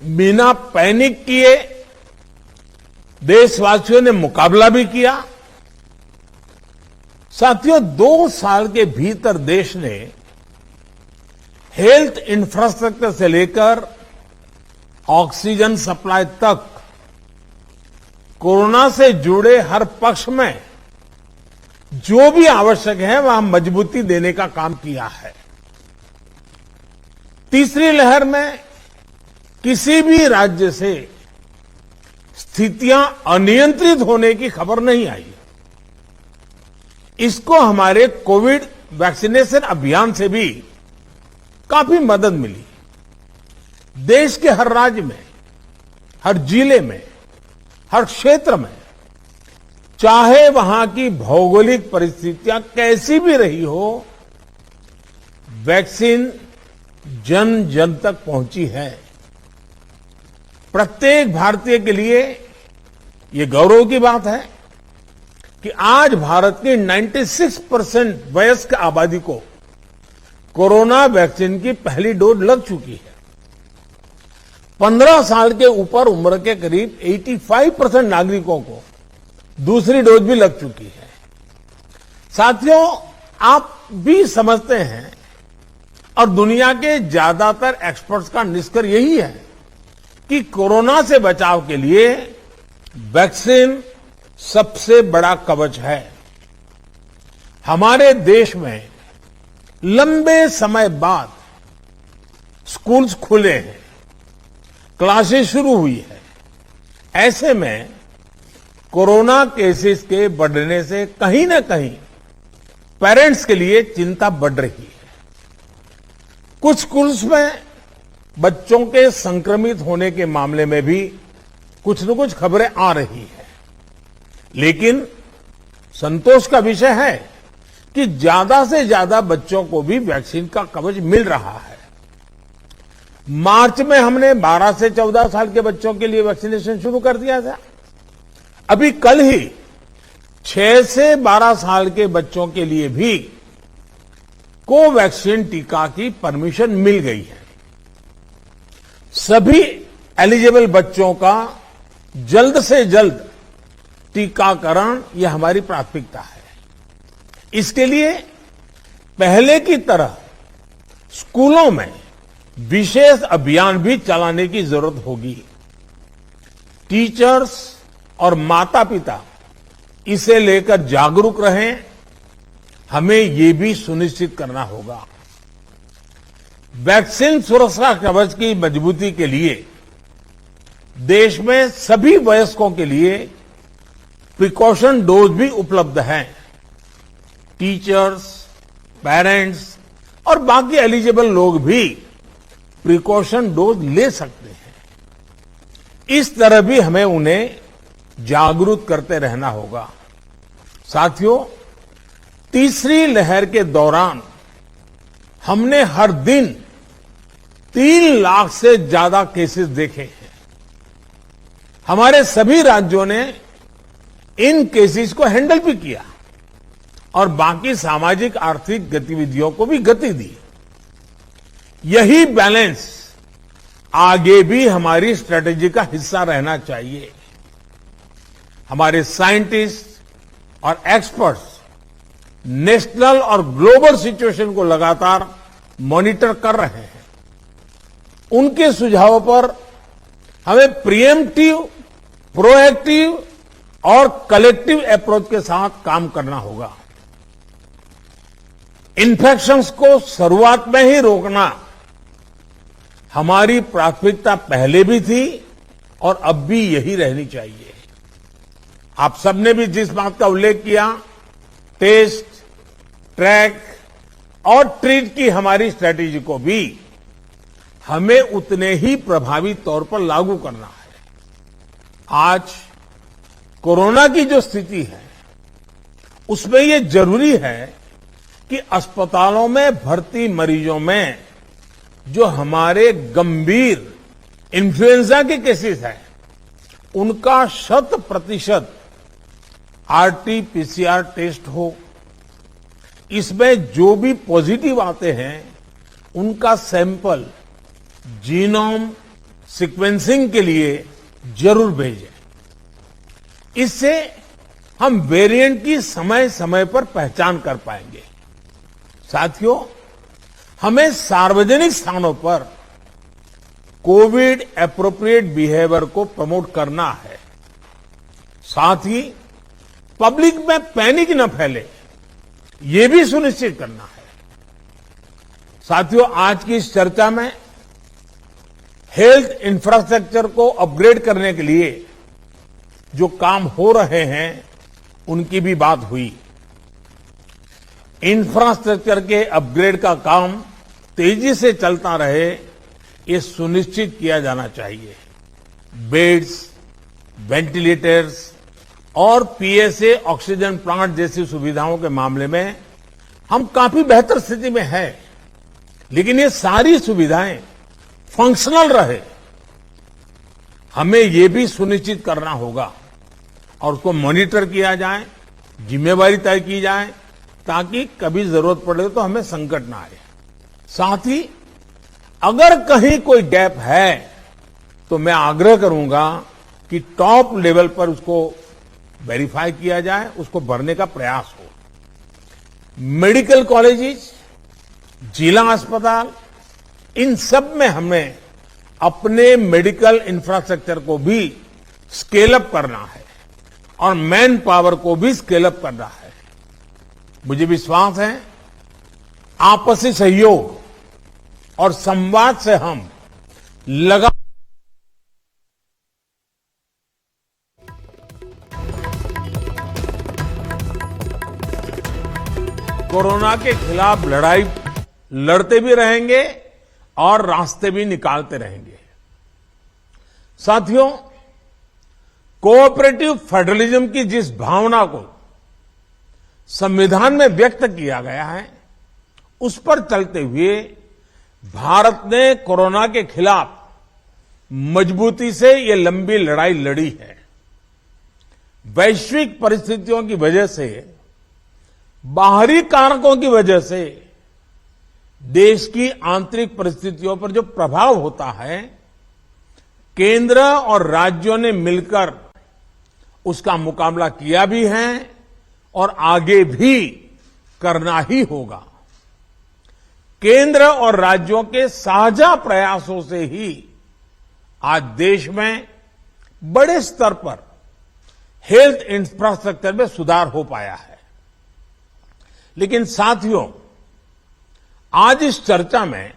बिना पैनिक किए देशवासियों ने मुकाबला भी किया। साथियों, 2 साल के भीतर देश ने हेल्थ इंफ्रास्ट्रक्चर से लेकर ऑक्सीजन सप्लाई तक कोरोना से जुड़े हर पक्ष में जो भी आवश्यक है वहां मजबूती देने का काम किया है। तीसरी लहर में किसी भी राज्य से स्थितियां अनियंत्रित होने की खबर नहीं आई। इसको हमारे कोविड वैक्सीनेशन अभियान से भी काफी मदद मिली। देश के हर राज्य में, हर जिले में, हर क्षेत्र में, चाहे वहां की भौगोलिक परिस्थितियां कैसी भी रही हो, वैक्सीन जन जन तक पहुंची है। प्रत्येक भारतीय के लिए ये गौरव की बात है कि आज भारत की 96% वयस्क आबादी को कोरोना वैक्सीन की पहली डोज लग चुकी है। 15 साल के ऊपर उम्र के करीब 85% नागरिकों को दूसरी डोज भी लग चुकी है। साथियों, आप भी समझते हैं और दुनिया के ज्यादातर एक्सपर्ट्स का निष्कर्ष यही है कि कोरोना से बचाव के लिए वैक्सीन सबसे बड़ा कवच है। हमारे देश में लंबे समय बाद स्कूल्स खुले हैं, क्लासेस शुरू हुई है। ऐसे में कोरोना केसेस के बढ़ने से कहीं न कहीं पेरेंट्स के लिए चिंता बढ़ रही है। कुछ स्कूल्स में बच्चों के संक्रमित होने के मामले में भी कुछ न कुछ खबरें आ रही है। लेकिन संतोष का विषय है कि ज्यादा से ज्यादा बच्चों को भी वैक्सीन का कवच मिल रहा है। मार्च में हमने 12 से 14 साल के बच्चों के लिए वैक्सीनेशन शुरू कर दिया था। अभी कल ही 6 से 12 साल के बच्चों के लिए भी कोवैक्सीन टीका की परमिशन मिल गई है। सभी एलिजिबल बच्चों का जल्द से जल्द टीकाकरण यह हमारी प्राथमिकता है। इसके लिए पहले की तरह स्कूलों में विशेष अभियान भी चलाने की जरूरत होगी। टीचर्स और माता पिता इसे लेकर जागरूक रहें। हमें ये भी सुनिश्चित करना होगा। वैक्सीन सुरक्षा कवच की मजबूती के लिए देश में सभी वयस्कों के लिए प्रिकॉशन डोज भी उपलब्ध हैं। टीचर्स, पेरेंट्स और बाकी एलिजिबल लोग भी प्रिकॉशन डोज ले सकते हैं। इस तरह भी हमें उन्हें जागरूक करते रहना होगा। साथियों, तीसरी लहर के दौरान हमने हर दिन 3 लाख से ज्यादा केसेस देखे हैं। हमारे सभी राज्यों ने इन केसेस को हैंडल भी किया और बाकी सामाजिक आर्थिक गतिविधियों को भी गति दी। यही बैलेंस आगे भी हमारी स्ट्रेटेजी का हिस्सा रहना चाहिए। हमारे साइंटिस्ट और एक्सपर्ट्स नेशनल और ग्लोबल सिचुएशन को लगातार मॉनिटर कर रहे हैं। उनके सुझावों पर हमें प्रिएम्प्टिव, प्रोएक्टिव और कलेक्टिव अप्रोच के साथ काम करना होगा। इन्फेक्शंस को शुरुआत में ही रोकना हमारी प्राथमिकता पहले भी थी और अब भी यही रहनी चाहिए। आप सबने भी जिस बात का उल्लेख किया, टेस्ट, ट्रैक और ट्रीट की हमारी स्ट्रेटेजी को भी हमें उतने ही प्रभावी तौर पर लागू करना है। आज कोरोना की जो स्थिति है उसमें ये जरूरी है कि अस्पतालों में भर्ती मरीजों में जो हमारे गंभीर इन्फ्लुएंजा के केसेस हैं उनका 100% आरटी-पीसीआर टेस्ट हो। इसमें जो भी पॉजिटिव आते हैं उनका सैंपल जीनोम, सीक्वेंसिंग के लिए जरूर भेजें। इससे हम वेरिएंट की समय समय पर पहचान कर पाएंगे। साथियों, हमें सार्वजनिक स्थानों पर कोविड एप्रोप्रिएट बिहेवियर को प्रमोट करना है। साथ ही पब्लिक में पैनिक न फैले, ये भी सुनिश्चित करना है। साथियों, आज की इस चर्चा में हेल्थ इंफ्रास्ट्रक्चर को अपग्रेड करने के लिए जो काम हो रहे हैं, उनकी भी बात हुई। इंफ्रास्ट्रक्चर के अपग्रेड का काम तेजी से चलता रहे, ये सुनिश्चित किया जाना चाहिए। बेड्स, वेंटिलेटर्स और पीएसए ऑक्सीजन प्लांट जैसी सुविधाओं के मामले में हम काफी बेहतर स्थिति में हैं, लेकिन ये सारी सुविधाएं फंक्शनल रहे, हमें ये भी सुनिश्चित करना होगा और उसको मॉनिटर किया जाए, जिम्मेवारी तय की जाए, ताकि कभी जरूरत पड़े तो हमें संकट ना आए। साथ ही अगर कहीं कोई गैप है तो मैं आग्रह करूंगा कि टॉप लेवल पर उसको वेरीफाई किया जाए, उसको भरने का प्रयास हो। मेडिकल कॉलेजेस, जिला अस्पताल, इन सब में हमें अपने मेडिकल इंफ्रास्ट्रक्चर को भी स्केल अप करना है और मैन पावर को भी स्केल अप करना है। मुझे विश्वास है आपसी सहयोग और संवाद से हम लगा कोरोना के खिलाफ लड़ाई लड़ते भी रहेंगे और रास्ते भी निकालते रहेंगे। साथियों, कोऑपरेटिव फेडरलिज्म की जिस भावना को संविधान में व्यक्त किया गया है, उस पर चलते हुए भारत ने कोरोना के खिलाफ मजबूती से ये लंबी लड़ाई लड़ी है। वैश्विक परिस्थितियों की वजह से, बाहरी कारकों की वजह से देश की आंतरिक परिस्थितियों पर जो प्रभाव होता है, केंद्र और राज्यों ने मिलकर उसका मुकाबला किया भी है और आगे भी करना ही होगा। केंद्र और राज्यों के साझा प्रयासों से ही आज देश में बड़े स्तर पर हेल्थ इंफ्रास्ट्रक्चर में सुधार हो पाया है। लेकिन साथियों, आज इस चर्चा में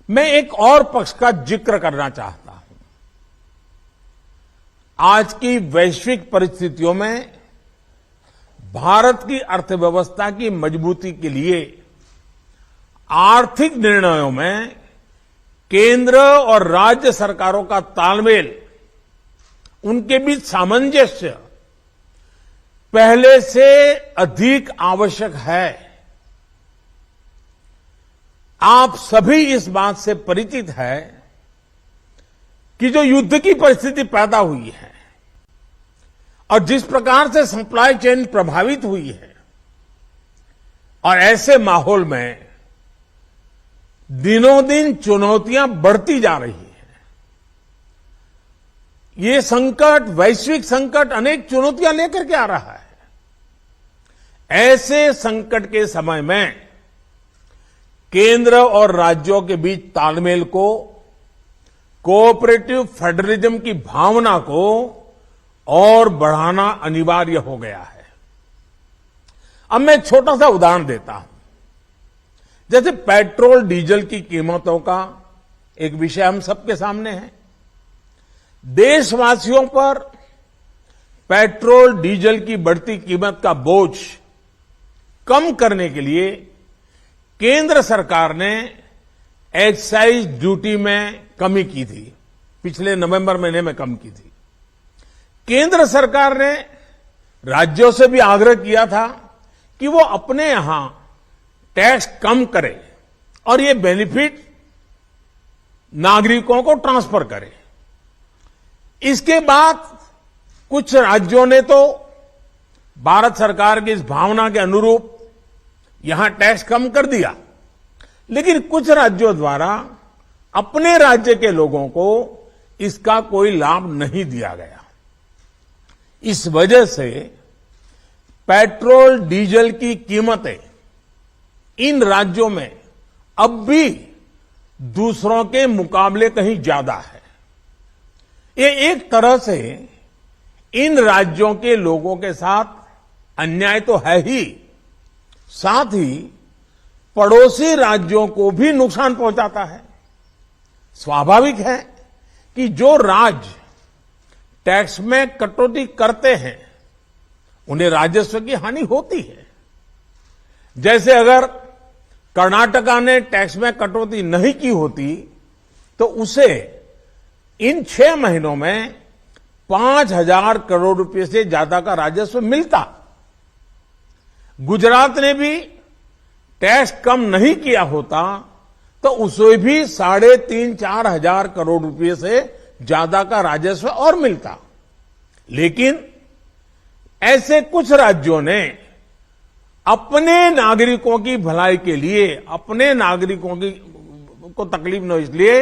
मैं एक और पक्ष का जिक्र करना चाहता हूं। आज की वैश्विक परिस्थितियों में भारत की अर्थव्यवस्था की मजबूती के लिए आर्थिक निर्णयों में केंद्र और राज्य सरकारों का तालमेल, उनके बीच सामंजस्य पहले से अधिक आवश्यक है। आप सभी इस बात से परिचित है कि जो युद्ध की परिस्थिति पैदा हुई है और जिस प्रकार से सप्लाई चेन प्रभावित हुई है, और ऐसे माहौल में दिनों दिन चुनौतियां बढ़ती जा रही हैं। ये संकट, वैश्विक संकट, अनेक चुनौतियां लेकर के आ रहा है। ऐसे संकट के समय में केंद्र और राज्यों के बीच तालमेल को, कोऑपरेटिव फेडरलिज्म की भावना को और बढ़ाना अनिवार्य हो गया है। अब मैं एक छोटा सा उदाहरण देता हूं। जैसे पेट्रोल डीजल की कीमतों का एक विषय हम सबके सामने है। देशवासियों पर पेट्रोल डीजल की बढ़ती कीमत का बोझ कम करने के लिए केंद्र सरकार ने एक्साइज ड्यूटी में कमी की थी। पिछले नवंबर महीने में कम की थी। केंद्र सरकार ने राज्यों से भी आग्रह किया था कि वो अपने यहां टैक्स कम करे और ये बेनिफिट नागरिकों को ट्रांसफर करे। इसके बाद कुछ राज्यों ने तो भारत सरकार की इस भावना के अनुरूप यहां टैक्स कम कर दिया, लेकिन कुछ राज्यों द्वारा अपने राज्य के लोगों को इसका कोई लाभ नहीं दिया गया। इस वजह से पेट्रोल डीजल की कीमतें इन राज्यों में अब भी दूसरों के मुकाबले कहीं ज्यादा है। ये एक तरह से इन राज्यों के लोगों के साथ अन्याय तो है ही, साथ ही पड़ोसी राज्यों को भी नुकसान पहुंचाता है। स्वाभाविक है कि जो राज्य टैक्स में कटौती करते हैं उन्हें राजस्व की हानि होती है। जैसे अगर कर्नाटका ने टैक्स में कटौती नहीं की होती तो उसे इन 6 महीनों में 5,000 करोड़ रुपए से ज्यादा का राजस्व मिलता। गुजरात ने भी टैक्स कम नहीं किया होता तो उसे भी 3,500-4 हजार करोड़ रुपए से ज्यादा का राजस्व और मिलता। लेकिन ऐसे कुछ राज्यों ने अपने नागरिकों की भलाई के लिए, अपने नागरिकों को तकलीफ न हो इसलिए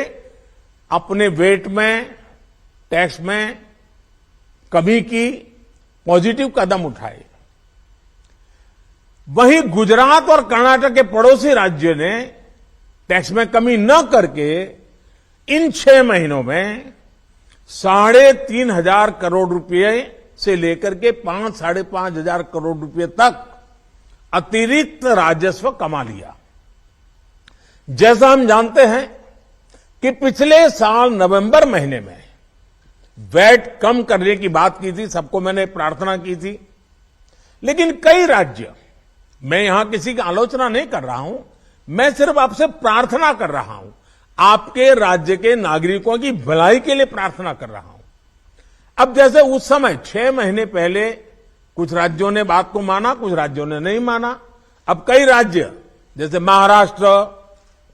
अपने वेट में, टैक्स में कमी की पॉजिटिव कदम उठाए। वहीं गुजरात और कर्नाटक के पड़ोसी राज्य ने टैक्स में कमी न करके इन 6 महीनों में 3,500 करोड़ रुपए से लेकर के 5-5.5 हजार करोड़ रुपए तक अतिरिक्त राजस्व कमा लिया। जैसा हम जानते हैं कि पिछले साल नवंबर महीने में वैट कम करने की बात की थी, सबको मैंने प्रार्थना की थी, लेकिन कई राज्य, मैं यहां किसी की आलोचना नहीं कर रहा हूं, मैं सिर्फ आपसे प्रार्थना कर रहा हूं, आपके राज्य के नागरिकों की भलाई के लिए प्रार्थना कर रहा हूं। अब जैसे उस समय 6 महीने पहले कुछ राज्यों ने बात को माना, कुछ राज्यों ने नहीं माना। अब कई राज्य जैसे महाराष्ट्र,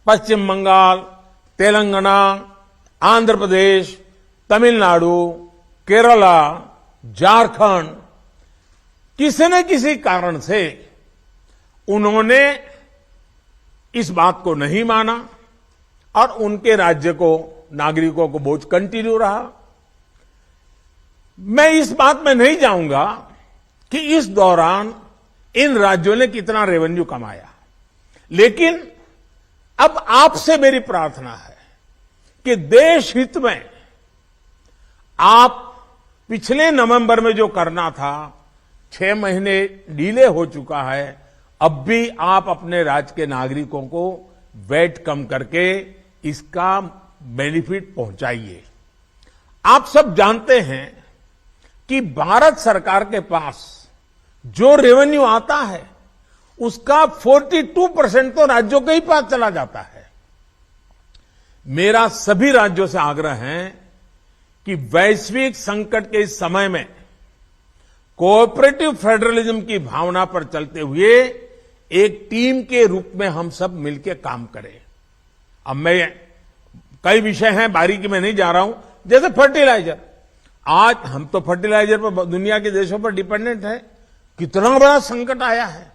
पश्चिम बंगाल, तेलंगाना, आंध्र प्रदेश, तमिलनाडु, केरला, झारखंड, किसी न किसी कारण से उन्होंने इस बात को नहीं माना और उनके राज्य को, नागरिकों को बोझ कंटिन्यू रहा। मैं इस बात में नहीं जाऊंगा कि इस दौरान इन राज्यों ने कितना रेवेन्यू कमाया, लेकिन अब आपसे मेरी प्रार्थना है कि देश हित में आप पिछले नवंबर में जो करना था, 6 महीने डिले हो चुका है, अब भी आप अपने राज्य के नागरिकों को वैट कम करके इसका बेनिफिट पहुंचाइए। आप सब जानते हैं कि भारत सरकार के पास जो रेवेन्यू आता है उसका 42% तो राज्यों के ही पास चला जाता है। मेरा सभी राज्यों से आग्रह है कि वैश्विक संकट के इस समय में कोऑपरेटिव फेडरलिज्म की भावना पर चलते हुए एक टीम के रूप में हम सब मिलकर काम करें। अब मैं कई विषय हैं, बारीकी में नहीं जा रहा हूं, जैसे फर्टिलाइजर। आज हम तो फर्टिलाइजर पर दुनिया के देशों पर डिपेंडेंट है। कितना बड़ा संकट आया है,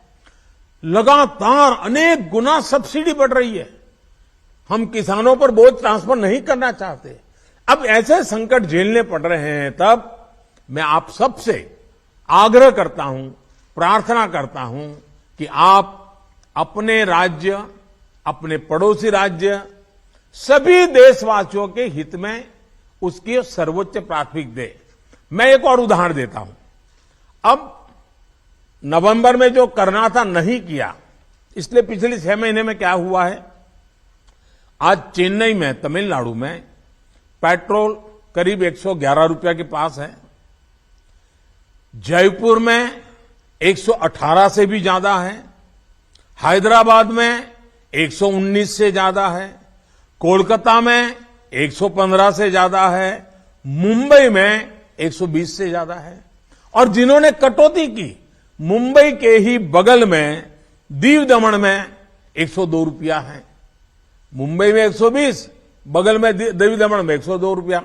लगातार अनेक गुना सब्सिडी बढ़ रही है। हम किसानों पर बोझ ट्रांसफर नहीं करना चाहते। अब ऐसे संकट झेलने पड़ रहे हैं, तब मैं आप सबसे आग्रह करता हूं, प्रार्थना करता हूं कि आप अपने राज्य, अपने पड़ोसी राज्य, सभी देशवासियों के हित में उसकी सर्वोच्च प्राथमिकता दे। मैं एक और उदाहरण देता हूं। अब नवंबर में जो करना था नहीं किया, इसलिए पिछले 6 महीने में क्या हुआ है, आज चेन्नई में, तमिलनाडु में पेट्रोल करीब 111 रुपया के पास है। जयपुर में 118 से भी ज्यादा है। हैदराबाद में 119 से ज्यादा है। कोलकाता में 115 से ज्यादा है। मुंबई में 120 से ज्यादा है। और जिन्होंने कटौती की, मुंबई के ही बगल में दीव दमन में 102 रुपया है। मुंबई में 120, बगल में दीव दमन में 102 रुपया।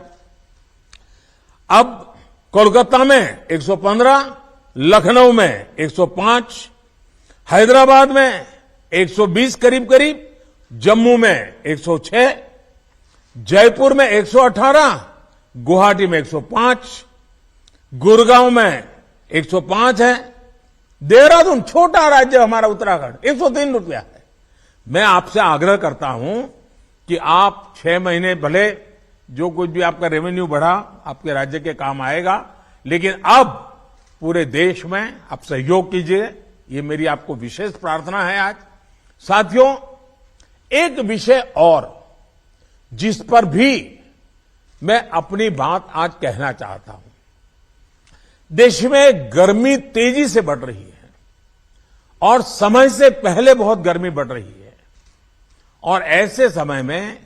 अब कोलकाता में 115, लखनऊ में 105, हैदराबाद में 120 करीब करीब, जम्मू में 106, जयपुर में 118, गुवाहाटी में 105, गुड़गांव में 105 है, देहरादून छोटा राज्य हमारा उत्तराखंड 103 रुपया है। मैं आपसे आग्रह करता हूं कि आप 6 महीने भले जो कुछ भी आपका रेवेन्यू बढ़ा आपके राज्य के काम आएगा, लेकिन अब पूरे देश में आप सहयोग कीजिए, ये मेरी आपको विशेष प्रार्थना है आज। साथियों, एक विषय और जिस पर भी मैं अपनी बात आज कहना चाहता हूं, देश में गर्मी तेजी से बढ़ रही है और समय से पहले बहुत गर्मी बढ़ रही है, और ऐसे समय में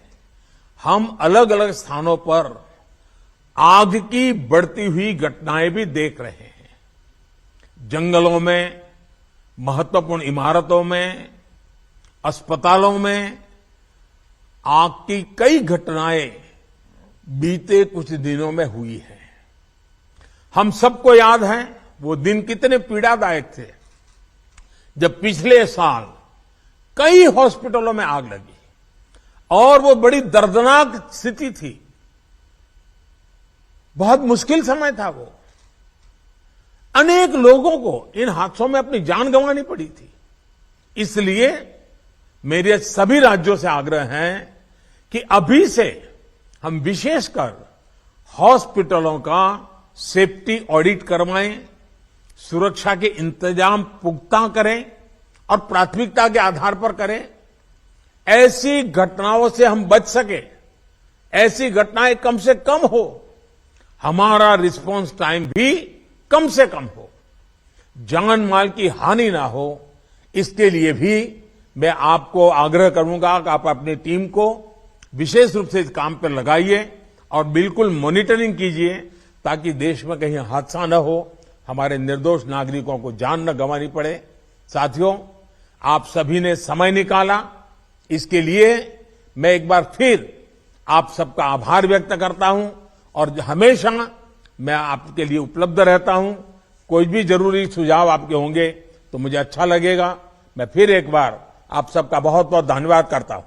हम अलग अलग स्थानों पर आग की बढ़ती हुई घटनाएं भी देख रहे हैं। जंगलों में, महत्वपूर्ण इमारतों में, अस्पतालों में आग की कई घटनाएं बीते कुछ दिनों में हुई है। हम सबको याद है वो दिन कितने पीड़ादायक थे जब पिछले साल कई हॉस्पिटलों में आग लगी, और वो बड़ी दर्दनाक स्थिति थी। बहुत मुश्किल समय था वो। अनेक लोगों को इन हादसों में अपनी जान गंवानी पड़ी थी। इसलिए मेरे सभी राज्यों से आग्रह है कि अभी से हम विशेषकर हॉस्पिटलों का सेफ्टी ऑडिट करवाएं, सुरक्षा के इंतजाम पुख्ता करें और प्राथमिकता के आधार पर करें। ऐसी घटनाओं से हम बच सके, ऐसी घटनाएं कम से कम हो, हमारा रिस्पांस टाइम भी कम से कम हो, जान माल की हानि ना हो, इसके लिए भी मैं आपको आग्रह करूंगा कि आप अपनी टीम को विशेष रूप से इस काम पर लगाइए और बिल्कुल मॉनिटरिंग कीजिए, ताकि देश में कहीं हादसा न हो, हमारे निर्दोष नागरिकों को जान न गंवानी पड़े। साथियों, आप सभी ने समय निकाला, इसके लिए मैं एक बार फिर आप सबका आभार व्यक्त करता हूं, और हमेशा मैं आपके लिए उपलब्ध रहता हूं। कोई भी जरूरी सुझाव आपके होंगे तो मुझे अच्छा लगेगा। मैं फिर एक बार आप सबका बहुत बहुत धन्यवाद करता हूं।